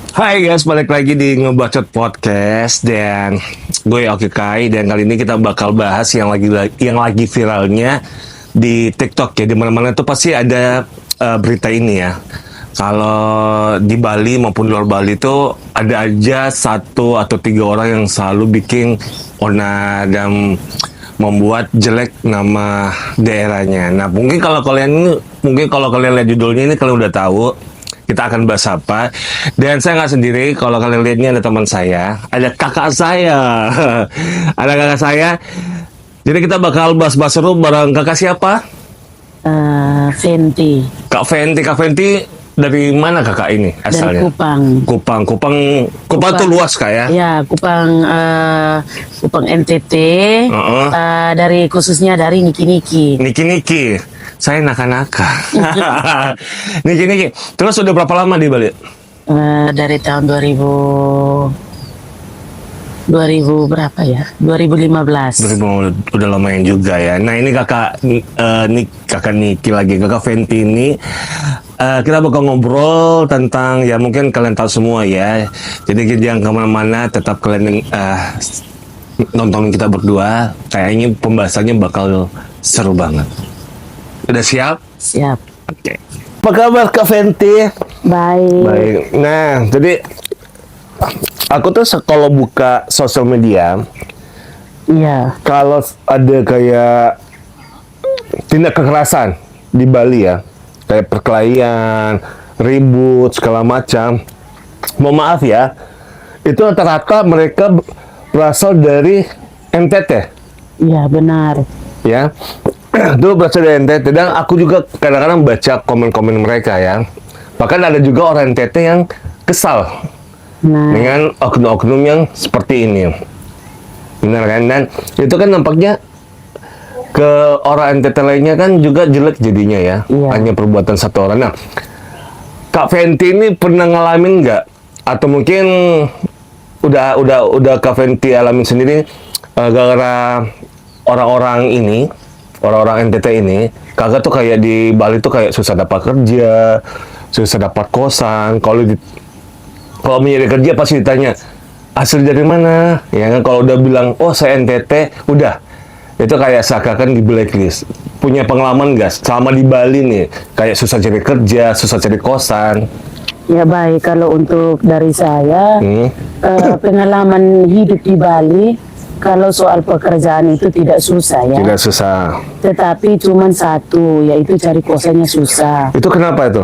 Hai guys, balik lagi di Ngebacot Podcast dan gue Oki Kai, dan kali ini kita bakal bahas yang lagi viralnya di TikTok ya. Di mana-mana tuh pasti ada berita ini ya. Kalau di Bali maupun luar Bali tuh ada aja satu atau tiga orang yang selalu bikin onar dan membuat jelek nama daerahnya. Nah, mungkin kalau kalian lihat judulnya ini kalian udah tahu kita akan bahas apa. Dan saya nggak sendiri, kalau kalian lihat ini ada teman saya, ada kakak saya. Ada kakak saya. Jadi kita bakal bahas-bahas seru bareng kakak siapa? Fenty Kak Fenty dari mana kakak ini asalnya? dari Kupang. Kupang tuh luas kak ya? Ya, Kupang NTT. Dari khususnya dari Niki. Niki. Saya naka-naka. Niki. Terus udah berapa lama di Bali? Dari tahun 2000 berapa ya? 2015. Udah lumayan juga ya. Nah ini kakak Niki lagi, kakak Fenty ini. Kita bakal ngobrol tentang ya mungkin kalian tahu semua ya. Jadi jangan kemana-mana, tetap kalian nontonin kita berdua. Kayaknya pembahasannya bakal seru banget. Udah siap? Siap. Oke. Apa kabar Kak Fenty? Baik. Nah, jadi aku tuh kalau buka sosial media, Iya. kalau ada kayak tindak kekerasan di Bali ya, kayak perkelahian, ribut, segala macam. Mohon maaf ya, itu rata-rata mereka berasal dari NTT. Iya, benar. Ya, itu berasal dari NTT, dan aku juga kadang-kadang baca komen-komen mereka ya. Bahkan ada juga orang NTT yang kesal Nah, dengan oknum-oknum yang seperti ini. Benar kan? Dan itu kan nampaknya ke orang NTT lainnya kan juga jelek jadinya ya. Iya. Hanya perbuatan satu orang. Nah, Kak Fenty ini pernah ngalamin nggak? Atau mungkin udah Kak Fenty alamin sendiri gara-gara orang-orang NTT ini, kakak tuh kayak di Bali tuh kayak susah dapat kerja, susah dapat kosan. Kalau mencari kerja pasti ditanya asli dari mana, ya kan? Kalau udah bilang oh saya NTT, udah itu kayak seakan-akan di blacklist. Punya pengalaman nggak selama di Bali nih, kayak susah cari kerja, susah cari kosan? ya baik. Kalau untuk dari saya, pengalaman hidup di Bali, kalau soal pekerjaan itu tidak susah ya. Tidak susah. Tetapi cuman satu, yaitu cari kosannya susah. Itu kenapa itu?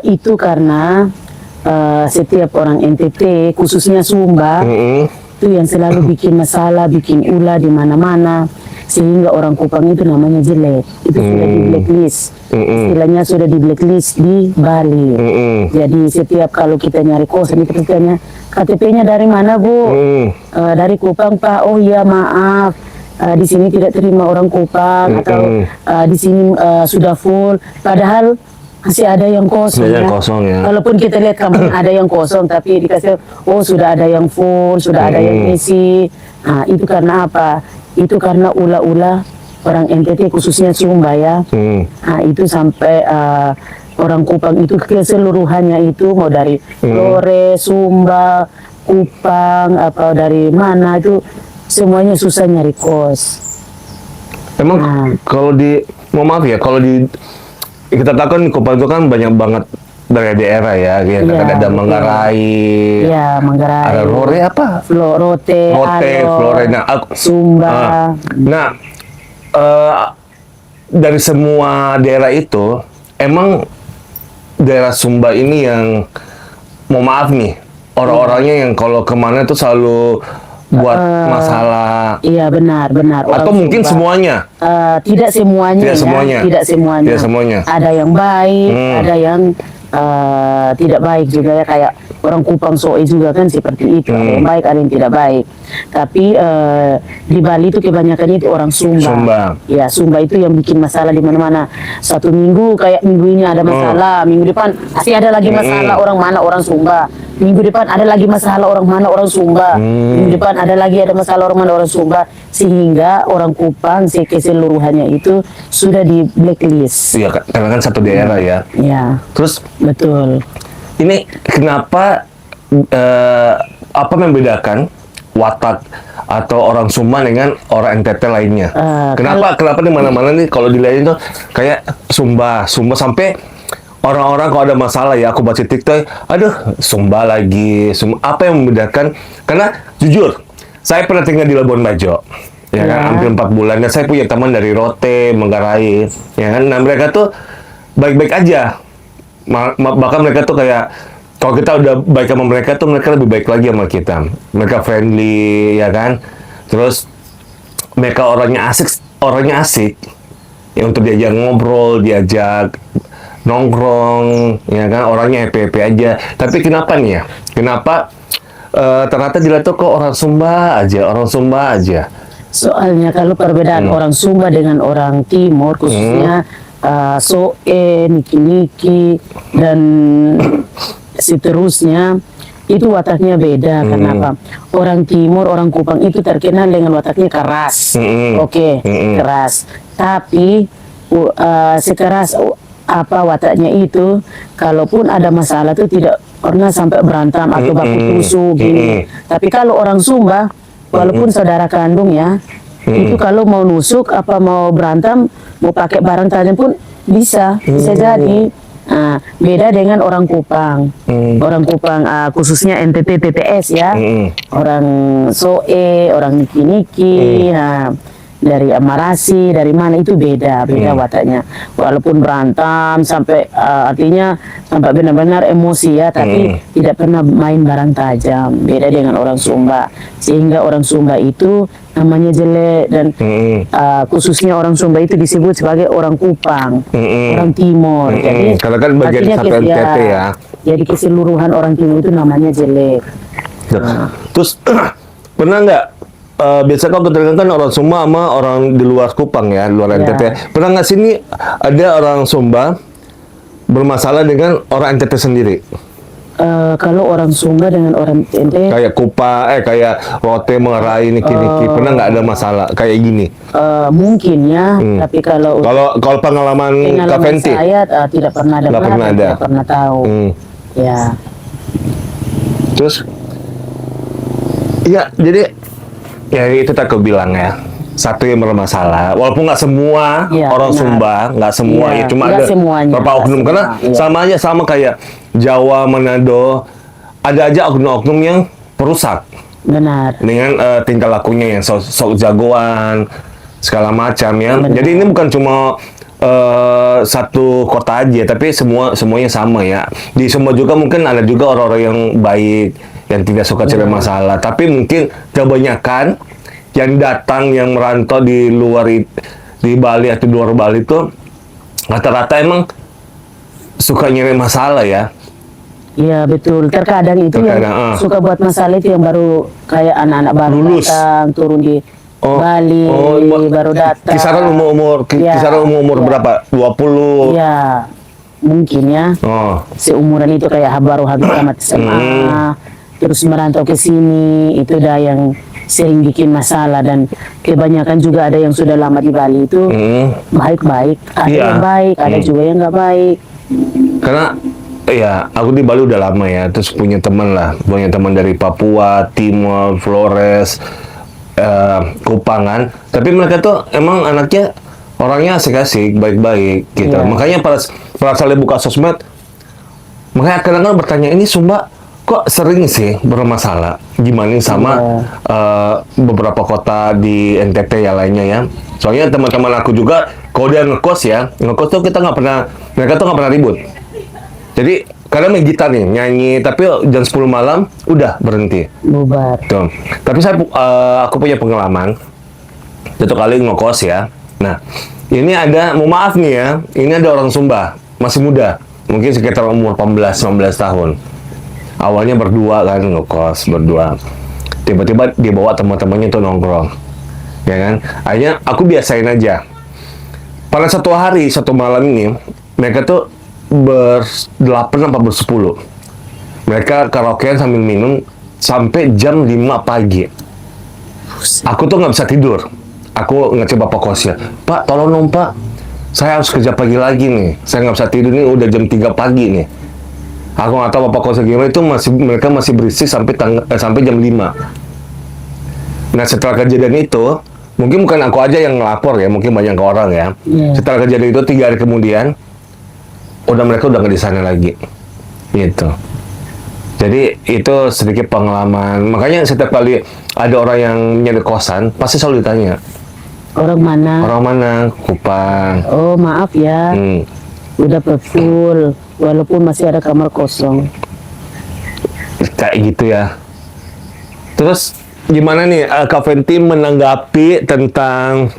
Itu karena setiap orang NTT, khususnya Sumba, itu yang selalu bikin masalah, bikin ulah di mana-mana, sehingga orang Kupang itu namanya jelek. Itu sudah di blacklist. Istilahnya sudah di blacklist di Bali. Jadi setiap kalau kita nyari kosan itu tanya KTP-nya dari mana Bu? Dari Kupang Pak. Oh iya maaf. Di sini tidak terima orang Kupang, atau di sini sudah full. Padahal masih ada yang kosong, Ada yang ya. kosong, ya. Walaupun kita lihat kampung ada yang kosong, tapi dikasih oh sudah ada yang full, sudah ada yang isi. Nah itu karena apa? Itu karena ulah-ulah orang NTT khususnya Sumba ya. Nah itu sampai orang Kupang itu keseluruhannya itu mau dari Flores, Sumba, Kupang, atau dari mana itu semuanya susah nyari kos. Emang kalau mohon maaf ya, kalau kita tahu kan Kupang itu kan banyak banget dari daerah ya, gitu. Iya, Ada betul. Manggarai, Iya, Manggarai. ada Rore apa? Rote, Alor, Flore. Nah, Sumba. nah, dari semua daerah itu, emang daerah Sumba ini yang, mohon maaf nih, orang-orangnya yang kalau kemana tuh selalu buat masalah. Iya benar. Atau Orang mungkin Sumba. semuanya. Tidak semuanya. Tidak ya. semuanya. Tidak semuanya. Ada yang baik, ada yang tidak baik juga ya, kayak orang Kupang Soe juga kan seperti itu. Ada yang baik, ada yang tidak baik. Tapi di Bali itu kebanyakan itu orang Sumba. Ya, Sumba itu yang bikin masalah di mana-mana. Satu minggu kayak minggu ini ada masalah, minggu depan pasti ada lagi masalah orang mana orang Sumba. Minggu depan ada lagi masalah orang mana orang Sumba. Minggu depan ada masalah orang mana orang Sumba, sehingga orang Kupang keseluruhannya itu sudah di blacklist. Iya, karena kan satu daerah ya. Ya, Terus betul. ini kenapa apa membedakan watak atau orang Sumba dengan orang NTT lainnya? Kenapa di mana-mana nih kalau dilihatin tuh kayak Sumba sampai orang-orang kalau ada masalah ya, aku baca TikTok, aduh Sumba lagi, apa yang membedakan? Karena jujur, saya pernah tinggal di Labuan Bajo, ya kan, hampir 4 bulan, dan saya punya teman dari Rote, Manggarai, ya kan, nah mereka tuh baik-baik aja, bahkan mereka tuh kayak, kalau kita udah baik sama mereka tuh mereka lebih baik lagi sama kita, mereka friendly, ya kan, terus mereka orangnya asik, ya untuk diajak ngobrol, diajak nongkrong, ya kan, orangnya happy aja. Tapi kenapa nih ya? Kenapa ternyata dilihat tuh kok orang Sumba aja? Soalnya kalau perbedaan orang Sumba dengan orang Timur, khususnya Soe, Niki-Niki, dan seterusnya, itu wataknya beda. Kenapa? Orang Timur, orang Kupang itu terkenal dengan wataknya keras. Keras. Tapi sekeras apa wataknya itu, kalaupun ada masalah tuh tidak pernah sampai berantem atau baku tusuk gini. Tapi kalau orang Sumba, walaupun saudara kandung ya, itu kalau mau nusuk apa mau berantem, mau pakai barang tajam pun bisa jadi. Nah, beda dengan orang Kupang. Orang Kupang khususnya NTT TTS ya. Orang Soe, orang Niki-Niki, dari Amarasi, dari mana itu beda wataknya. Walaupun berantem sampai artinya sampai benar-benar emosi ya, tapi tidak pernah main barang tajam. Beda dengan orang Sumba. Sehingga orang Sumba itu namanya jelek, dan khususnya orang Sumba itu disebut sebagai orang Kupang, orang Timur. Jadi karena kan bagian satu NTT ya. Jadi keseluruhan orang Timur itu namanya jelek. Terus pernah nggak biasa kalau kita kan orang Sumba sama orang di luar Kupang ya, di luar NTT. Pernah nggak sini ada orang Sumba bermasalah dengan orang NTT sendiri? Kalau orang Sumba dengan orang NTT kayak kayak Rote, Manggarai, Niki-Niki, pernah nggak ada masalah kayak gini? Mungkin ya, tapi kalau pengalaman Kak Fenty saya tidak pernah ada, tidak pernah tahu. Ya. Terus, ya jadi ya itu tak aku bilang ya, satu yang bermasalah, walaupun nggak semua orang Sumba, nggak semua ya, cuma ada beberapa oknum, karena sama aja, sama kayak Jawa, Manado, ada aja oknum-oknum yang perusak. Benar. Dengan tingkah lakunya yang sok jagoan, segala macam ya. Benar. Jadi ini bukan cuma satu kota aja, tapi semuanya sama ya. Di semua juga mungkin ada juga orang-orang yang baik, yang tidak suka cari masalah. Tapi mungkin kebanyakan yang datang, yang merantau di Bali atau di luar Bali itu rata-rata emang suka nyari masalah ya. Iya betul. Terkadang itu yang suka buat masalah itu yang baru kayak anak-anak baru datang, turun di Bali, baru datang. Kisaran umur berapa? 20? Iya, mungkin ya. Seumuran itu kayak baru habis tamat SMA, terus merantau ke sini, itu dah yang sering bikin masalah. Dan kebanyakan juga ada yang sudah lama di Bali itu baik-baik, ada yang baik, ada juga yang nggak baik. Karena ya aku di Bali udah lama ya, terus punya teman dari Papua, Timor, Flores, Kupangan, tapi mereka tuh emang anaknya orangnya asik-asik, baik-baik gitu. Makanya pas saya buka sosmed, makanya kadang-kadang bertanya, ini Sumba kok sering sih bermasalah, gimana sama beberapa kota di NTT ya lainnya ya. Soalnya teman-teman aku juga kalau dia ngekos tuh mereka tuh nggak pernah ribut. Jadi kadang main gitar nih, nyanyi, tapi jam 10 malam udah berhenti. Bubar. Tuh. Tapi aku punya pengalaman satu kali ngekos ya. Nah, ini ada, mau maaf nih ya, ini ada orang Sumba, masih muda, mungkin sekitar umur 18-19 tahun. Awalnya berdua kan, ngekos berdua. Tiba-tiba dibawa teman-temannya tuh nongkrong, ya kan? Akhirnya aku biasain aja. Pada satu malam ini, mereka tuh ber-8 apa ber-10. Mereka karaokean sambil minum sampai jam 5 pagi. Aku tuh nggak bisa tidur. Aku ngecek bapak kosnya, Pak, tolong dong Pak, saya harus kerja pagi lagi nih. Saya nggak bisa tidur nih, udah jam 3 pagi nih. Aku nggak tahu Bapak Kos gimana itu mereka masih berisik sampai jam 5. Nah setelah kejadian itu, mungkin bukan aku aja yang ngelapor ya, mungkin banyak orang ya. Setelah kejadian itu 3 hari kemudian, mereka udah nggak di sana lagi, gitu. Jadi itu sedikit pengalaman. Makanya setiap kali ada orang yang nyari kosan, pasti selalu ditanya. Orang mana? Orang mana? Kupang. Oh maaf ya, udah full, walaupun masih ada kamar kosong. Kayak gitu ya. Terus gimana nih Kak Fenty menanggapi tentang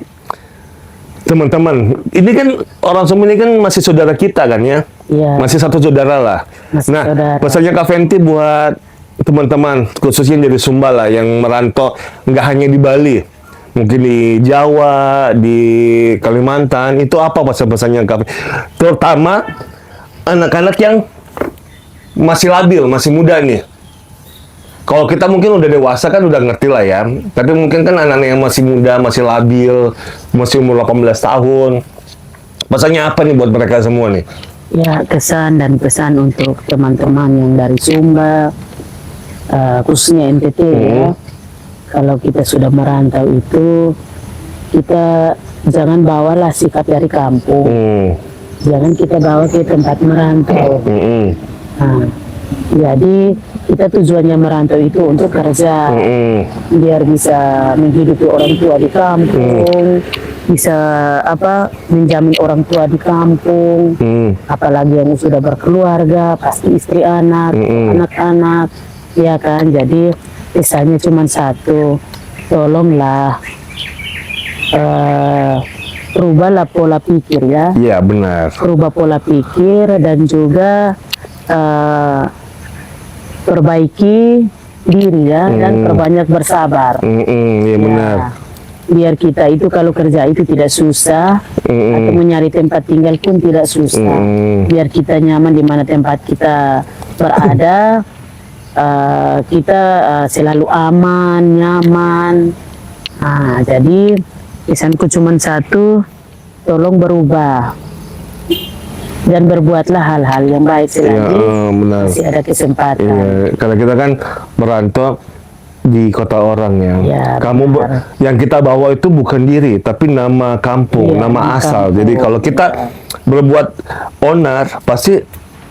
teman-teman? Ini kan orang semua ini kan masih saudara kita kan ya? Iya. Masih satu saudara lah. Masih Nah, saudara. pesannya Kak Fenty buat teman-teman, khususnya dari Sumba lah, yang merantau nggak hanya di Bali, mungkin di Jawa, di Kalimantan, itu apa pesan-pesannya Kak Fenty? Terutama anak-anak yang masih labil, masih muda nih. Kalau kita mungkin udah dewasa kan udah ngerti lah ya. Tapi mungkin kan anak-anak yang masih muda, masih labil, masih umur 18 tahun. Pesannya apa nih buat mereka semua nih? Ya, kesan dan pesan untuk teman-teman yang dari Sumba, khususnya NTT ya. Kalau kita sudah merantau itu, kita jangan bawalah sikap dari kampung. Jangan kita bawa ke tempat merantau. Nah, jadi kita tujuannya merantau itu untuk kerja, biar bisa menghidupi orang tua di kampung, bisa menjamin orang tua di kampung, apalagi yang sudah berkeluarga, pasti istri anak, anak-anak, ya kan. Jadi pesannya cuma satu, tolonglah rubahlah pola pikir ya. Iya benar. Rubah pola pikir dan juga perbaiki diri ya, dan perbanyak bersabar. Iya benar. Biar kita itu kalau kerja itu tidak susah, atau mencari tempat tinggal pun tidak susah. Biar kita nyaman di mana tempat kita berada, kita selalu aman, nyaman. Nah, jadi pesanku cuma satu, tolong berubah dan berbuatlah hal-hal yang baik selagi masih ada kesempatan. Iya, karena kita kan merantau di kota orang ya. Yang kita bawa itu bukan diri, tapi nama kampung, nama asal. Jadi kalau kita berbuat onar, pasti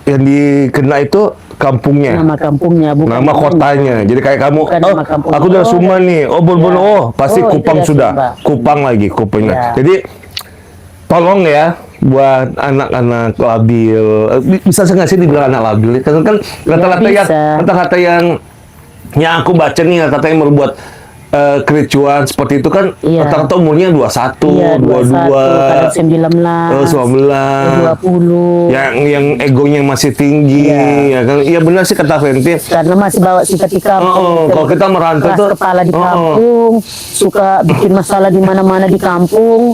yang dikena itu kampungnya. Nama kampungnya, bukan nama kotanya. Jadi kayak kamu, aku dari Sumba nih, Bono, pasti Kupang sudah. Sumba. Kupang lagi, Kupangnya. Jadi tolong ya, buat anak-anak labil, bisa nggak sih dibilang anak labil? Karena kan kata-kata yang aku baca nih, kata yang membuat kericuan seperti itu kan rata-rata umurnya 21, 22, kadang 19, 20. Yang egonya masih tinggi, ya kan? Iya benar sih kata Fenty. Karena masih bawa sikap di kampung. Kalau kita merantau tuh kepala di kampung, suka bikin masalah di mana-mana di kampung.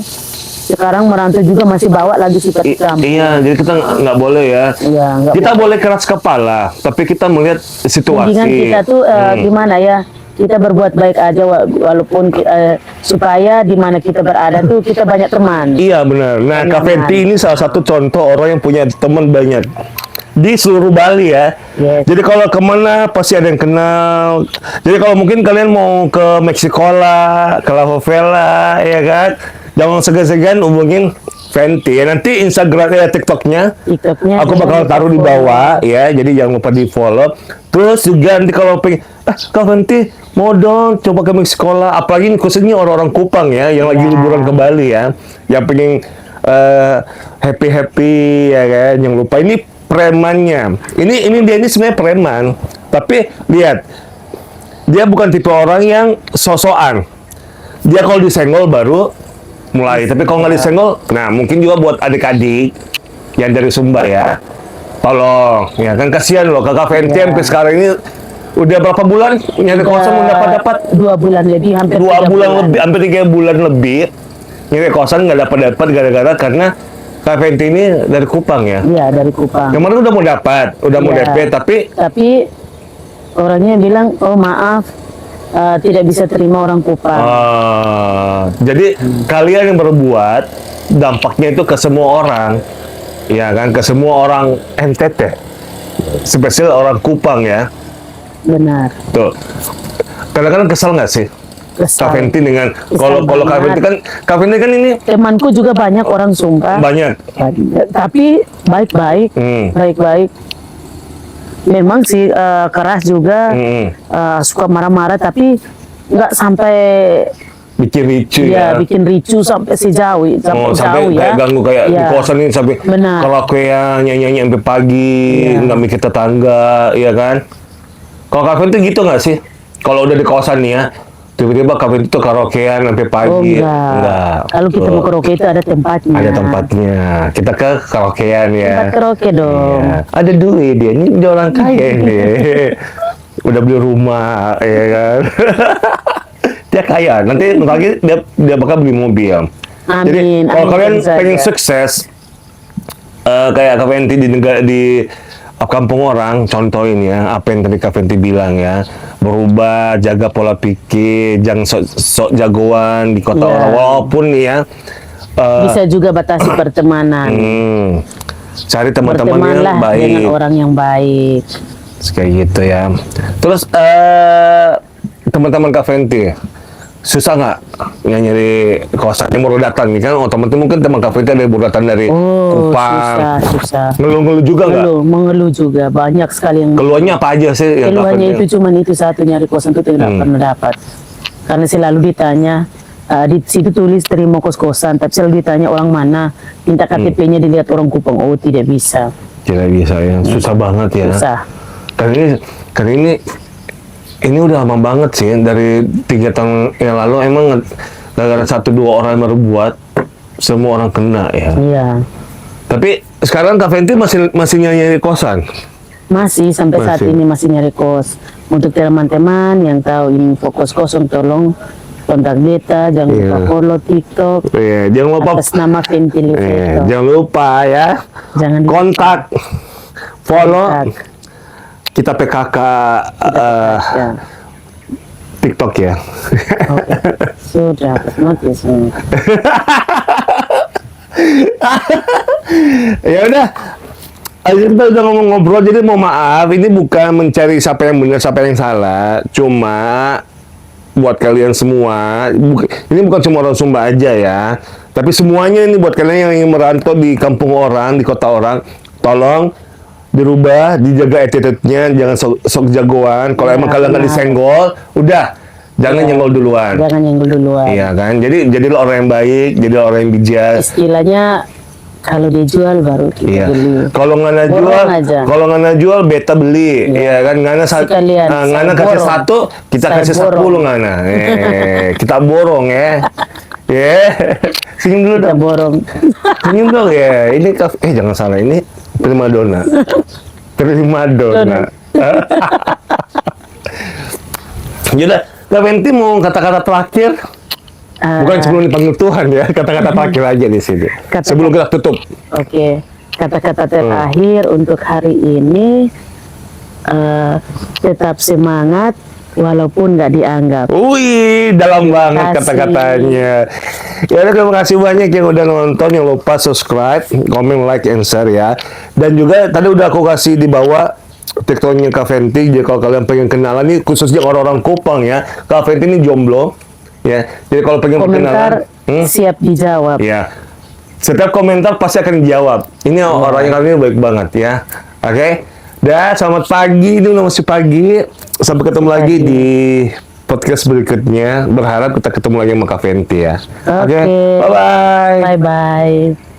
Sekarang merantau juga masih bawa lagi sikap di kampung. Iya, jadi kita nggak boleh ya. Kita boleh keras kepala, tapi kita melihat situasi. Mendingan kita tuh gimana ya? Kita berbuat baik aja walaupun supaya di mana kita berada tuh kita banyak teman. Iya benar. Nah, Kak Fenty ini salah satu contoh orang yang punya teman banyak di seluruh Bali ya. Jadi kalau kemana pasti ada yang kenal. Jadi kalau mungkin kalian mau ke Meksikola, ke La Favela, ya kan? Jangan segan-segan hubungin Fenty ya. Nanti Instagram TikToknya aku bakal taruh di bawah ya. Jadi jangan lupa di follow. Terus juga nanti kalau pengen Kak Fenty mau dong coba ke Meksikola, apalagi khususnya orang-orang Kupang ya yang lagi liburan ke Bali ya, yang pengen happy ya kan. Jangan lupa ini premannya. Ini dia ini sebenarnya preman, tapi lihat dia bukan tipe orang yang sosokan. Dia kalau disenggol baru mulai, tapi kalau nggak disenggol, nah mungkin juga buat adik-adik yang dari Sumba ya, tolong ya kan, kasihan loh Kakak Fenty sampai sekarang ini udah berapa bulan nyari kosan nggak dapat? 2 bulan lebih, hampir 2 bulan lebih, hampir 3 bulan lebih nyari kosan nggak dapat gara-gara karena Kak Fenty ini dari Kupang ya. Iya, dari Kupang. Kemarin udah mau dapat, udah mau DP, tapi orangnya bilang, oh maaf, tidak bisa terima orang Kupang. Jadi kalian yang berbuat dampaknya itu ke semua orang, ya kan, ke semua orang NTT. spesial orang Kupang ya. Benar. Tuh. Kadang-kadang kesel nggak sih? Kesal. Kak Fenty dengan kalau Kak banget. Kak Fenty kan ini Temanku juga banyak orang Sumba. banyak. Tapi baik-baik, baik-baik. Memang sih keras juga, suka marah-marah, tapi nggak sampai Bikin ricu ya ya. bikin ricu sampai sejauh, Oh, sampai sampai jauh kayak ya. ganggu kayak di Ya. kosan ini sampai Benar. karaokean nyanyi sampai pagi, Iya. nggak mikir tetangga, ya kan? Kalau Kak Fenty gitu nggak sih? Kalau udah di kosan nih ya, tiba-tiba Kak Fenty tuh karaokean sampai Oh pagi. enggak. Kalau kita mau karaoke itu ada tempatnya. Ada tempatnya. Kita ke karaokean ya. Tempat karaoke dong. Ya. Ada duit dia, ini dia orang kaya nih. Udah beli rumah, ya kan? Dia kaya. Nanti lagi dia bakal beli mobil. Jadi Amin, kalau amin, kalian tentu saja. pengen sukses, kayak Kak Fenty di kampung orang, contohin ya apa yang tadi Kak Fenty bilang ya, berubah, jaga pola pikir, jangan sok jagoan di kota Ya. orang, walaupun nih ya. Bisa juga batasi pertemanan. Cari teman-teman yang Bertemanlah baik, dengan orang yang baik. kayak gitu ya. Terus teman-teman Kak Fenty susah nggak nyari kosan yang baru datang nih kan? Oh teman-teman mungkin teman Kak Fenty ada yang baru datang dari Oh, Kupang. susah. Ngeluh-ngeluh juga nggak? Mengeluh juga. Banyak sekali yang Keluhannya apa aja sih yang Kak keluhannya Fenty? itu cuman itu satu, nyari kosan itu tidak pernah dapat. Karena selalu ditanya, di situ tulis terima kos-kosan, tapi selalu ditanya orang mana, minta KTP-nya dilihat orang Kupang. Oh, tidak bisa. Tidak bisa ya, susah banget ya. Susah. Karena ini udah lama banget sih dari 3 tahun yang lalu emang gara-gara 1-2 orang yang baru buat semua orang kena ya. Iya. Tapi sekarang Kak Fenty masih nyari kosan. Masih sampai saat Masih. ini masih nyari kos. Untuk teman-teman yang tahu info kos-kosan, tolong kontak beta, jangan lupa Iya. follow TikTok Iya, jangan lupa. atas nama Fenty Liveto. Jangan lupa ya. Jangan lupa. Kontak, follow Kontak. kita PKK Ya. TikTok ya. Oke. Sudah, notice. Ya udah. Kita udah ngomong-ngobrol, jadi mau maaf, ini bukan mencari siapa yang benar, siapa yang salah. Cuma buat kalian semua, ini bukan cuma orang Sumba aja ya, tapi semuanya ini buat kalian yang ingin merantau di kampung orang, di kota orang, tolong dirubah, dijaga attitude-nya, jangan sok jagoan. Kalau Ya, emang kalian nggak benar. disenggol, udah jangan nyenggol duluan. Jangan nyenggol duluan. Iya kan, jadi orang yang baik, jadi orang yang bijak. Istilahnya kalau dijual baru kita Iya. beli. Kalau ngana Borong jual, aja. kalau ngana jual beta beli, iya kan? Ngana Sekalian, ngana saya kasih borong. 1, kita Saya kasih borong. 10 ngana. Kita borong ya. Ya. Senyum dulu Kita dong. borong. Senyum dong ya. Ini jangan salah, ini primadona. Primadona. Yaudah, Kak Fenty mau kata-kata terakhir? Bukan sebelum dipanggil Tuhan ya, kata-kata terakhir aja di sini. Sebelum kita tutup. Oke. Kata-kata terakhir untuk hari ini, tetap semangat walaupun nggak dianggap. Wih, dalam banget kasih. kata-katanya. Ya udah, terima kasih banyak yang udah nonton. Jangan lupa subscribe, komen, like, and share ya. Dan juga tadi udah aku kasih di bawah TikToknya Kak Fenty. Jadi kalau kalian pengen kenalan nih, khususnya orang-orang Kupang ya, Kak Fenty ini jomblo ya. Jadi kalau pengen Komentar kenalan, siap dijawab. ya setiap komentar pasti akan dijawab. Ini orangnya kali ini baik banget ya. Oke. Dan selamat pagi, ini udah masih pagi. Sampai ketemu lagi di podcast berikutnya. Berharap kita ketemu lagi sama Kak Fenty ya. Oke. Oke. Bye-bye. Bye-bye.